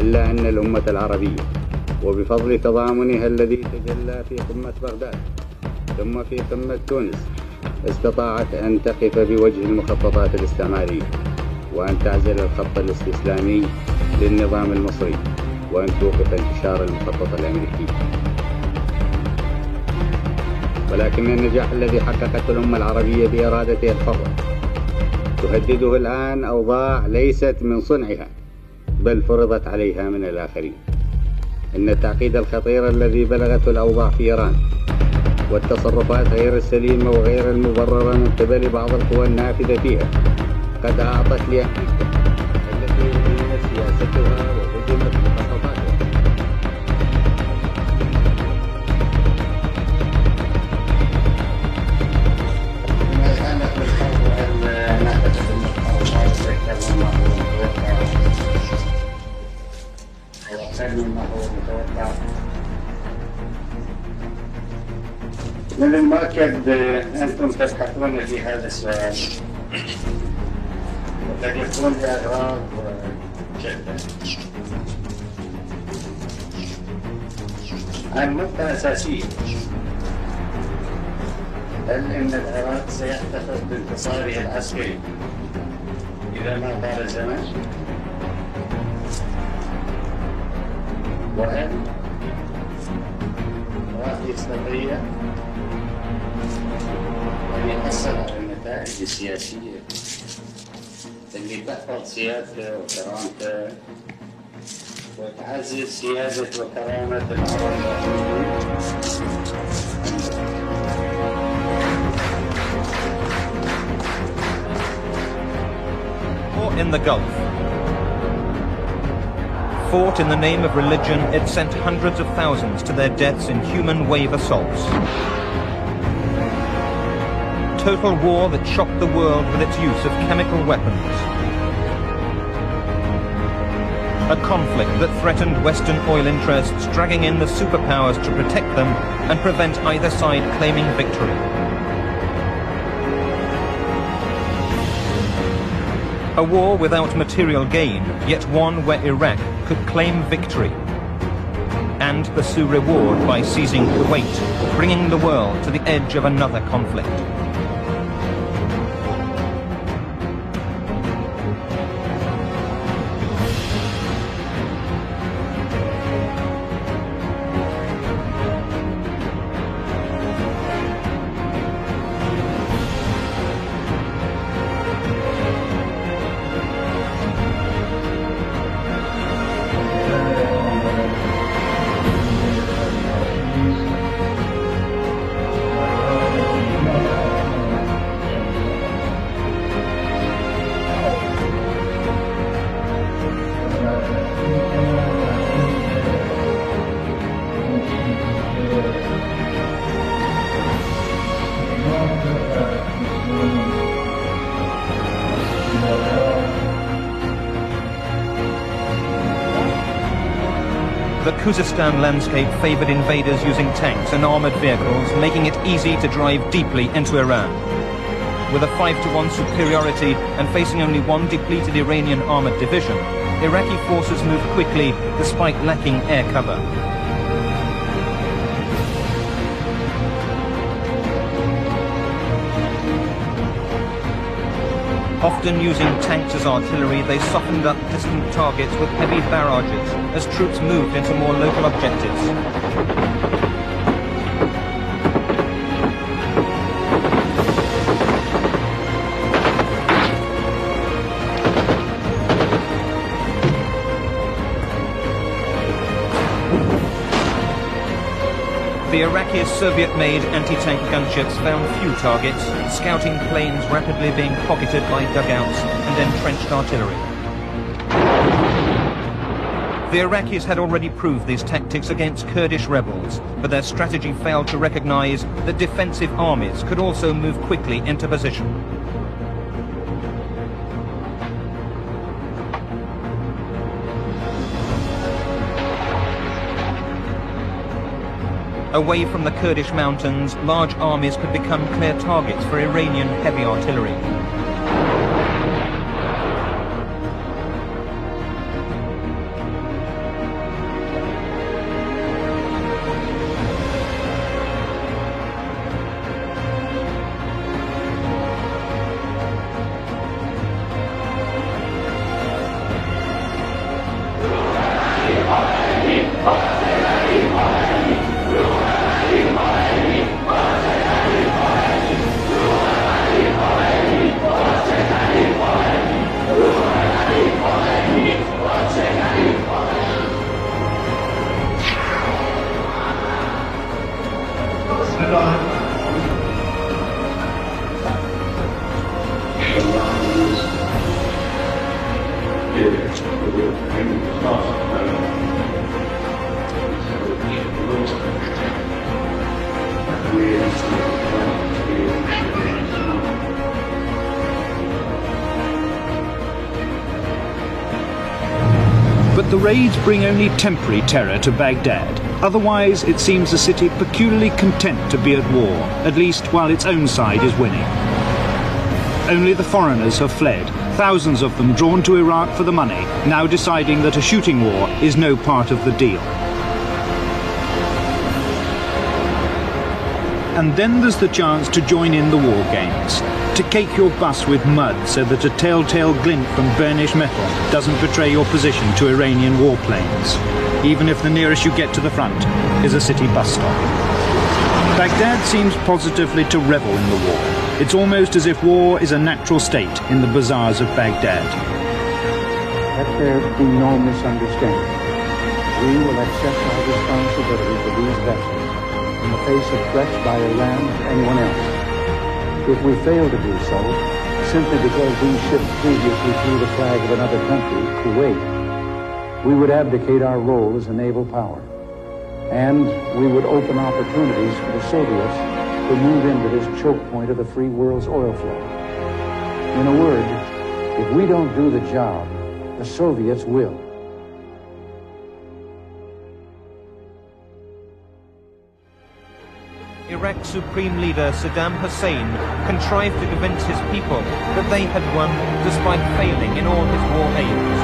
إلا أن الأمة العربية وبفضل تضامنها الذي تجلى في قمة بغداد ثم في قمة تونس استطاعت أن تقف بوجه المخططات الاستعمارية وأن تعزل الخط الاستسلامي للنظام المصري وأن توقف انتشار المخطط الأمريكي. ولكن النجاح الذي حققته الأمة العربية بإرادتها الحرة تهدده الآن أوضاع ليست من صنعها بل فرضت عليها من الآخرين. إن التعقيد الخطير الذي بلغته الأوضاع في إيران والتصرفات غير السليمة وغير المبررة من قبل بعض القوى النافذة فيها قد أعطت لأمريكا التي أدينت سياستها وهدمت مخططاتها من المؤكد أنتم تبحثون في هذا السؤال وقد يكون لأغراض جدة. عن نقطة أساسية: هل إن العراق سيحتفظ بانتصاره العسكري إذا ما طال الزمن؟ وهل راح يستطيع أن يحصل على النتائج السياسية اللي تحفظ سيادته وكرامته وتعزز سيادة وكرامة العرب in the Gulf. Fought in the name of religion, it sent hundreds of thousands to their deaths in human wave assaults. Total war that shocked the world with its use of chemical weapons. A conflict that threatened Western oil interests, dragging in the superpowers to protect them and prevent either side claiming victory. A war without material gain, yet one where Iraq could claim victory and pursue reward by seizing Kuwait, bringing the world to the edge of another conflict. The Khuzestan landscape favored invaders using tanks and armored vehicles, making it easy to drive deeply into Iran. With a 5-to-1 superiority and facing only one depleted Iranian armored division, Iraqi forces moved quickly despite lacking air cover. Often using tanks as artillery, they softened up distant targets with heavy barrages as troops moved into more local objectives. The Iraqis' Soviet-made anti-tank gunships found few targets, scouting planes rapidly being pocketed by dugouts and entrenched artillery. The Iraqis had already proved these tactics against Kurdish rebels, but their strategy failed to recognize that defensive armies could also move quickly into position. Away from the Kurdish mountains, large armies could become clear targets for Iranian heavy artillery. But the raids bring only temporary terror to Baghdad. Otherwise, it seems the city peculiarly content to be at war, at least while its own side is winning. Only the foreigners have fled, thousands of them drawn to Iraq for the money, now deciding that a shooting war is no part of the deal. And then there's the chance to join in the war games, to cake your bus with mud so that a telltale glint from burnished metal doesn't betray your position to Iranian warplanes, even if the nearest you get to the front is a city bus stop. Baghdad seems positively to revel in the war. It's almost as if war is a natural state in the bazaars of Baghdad. Let there be no misunderstanding. We will accept our responsibility for these vessels in the face of threats by Iran or anyone else. If we fail to do so, simply because these ships previously flew the flag of another country, Kuwait, we would abdicate our role as a naval power. And we would open opportunities for the Soviets to move into this choke point of the free world's oil flow. In a word, if we don't do the job, the Soviets will. Iraq's supreme leader Saddam Hussein contrived to convince his people that they had won despite failing in all his war aims.